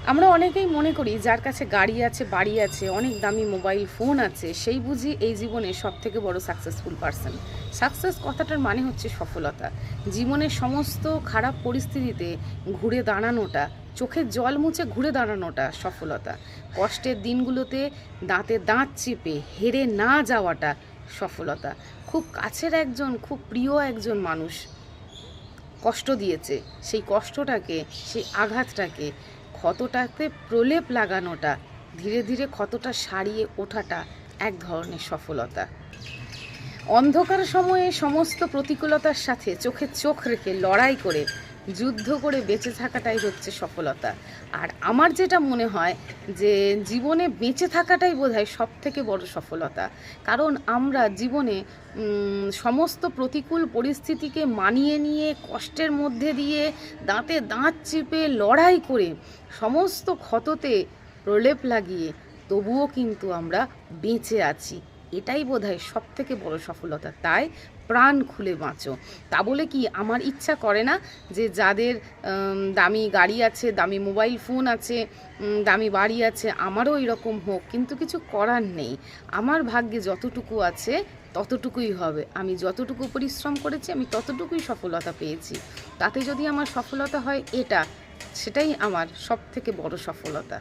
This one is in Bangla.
আমরা অনেকেই মনে করি যার কাছে গাড়ি আছে, বাড়ি আছে, অনেক দামি মোবাইল ফোন আছে, সেই বুঝি এই জীবনে সবথেকে বড় সাকসেসফুল পারসন। সাকসেস কথাটার মানে হচ্ছে সফলতা। জীবনের সমস্ত খারাপ পরিস্থিতিতে ঘুরে দাঁড়ানোটা, চোখের জল মুছে ঘুরে দাঁড়ানোটা সফলতা। কষ্টের দিনগুলোতে দাঁতে দাঁত চেপে হেরে না যাওয়াটা সফলতা। খুব কাছের একজন, খুব প্রিয় একজন মানুষ কষ্ট দিয়েছে, সেই কষ্টটাকে, সেই আঘাতটাকে, ক্ষতটাতে প্রলেপ লাগানোটা, ধীরে ধীরে ক্ষতটা সারিয়ে ওঠাটা এক ধরনের সফলতা। অন্ধকার সময়ে সমস্ত প্রতিকূলতার সাথে চোখে চোখ রেখে লড়াই করে যুদ্ধ করে বেঁচে থাকাটাই হচ্ছে সফলতা। আর আমার যেটা মনে হয় যে জীবনে বেঁচে থাকাটাই বোধহয় সবথেকে বড় সফলতা। কারণ আমরা জীবনে সমস্ত প্রতিকূল পরিস্থিতিকে মানিয়ে নিয়ে, কষ্টের মধ্যে দিয়ে, দাঁতে দাঁত চেপে লড়াই করে, সমস্ত ক্ষততে প্রলেপ লাগিয়ে তবুও কিন্তু আমরা বেঁচে আছি। এটাই বোধহয় সবথেকে বড় সফলতা। তাই প্রাণ খুলে বাঁচো। তা বলে কি আমার ইচ্ছা করে না যে যাদের দামি গাড়ি আছে, দামি মোবাইল ফোন আছে, দামি বাড়ি আছে, আমারও এরকম হোক, কিন্তু কিছু করার নেই। আমার ভাগ্যে যতটুকু আছে ততটুকুই হবে। আমি যতটুকু পরিশ্রম করেছি আমি ততটুকুই সফলতা পেয়েছি। তাতে যদি আমার সফলতা হয় এটা, সেটাই আমার সবথেকে বড় সফলতা।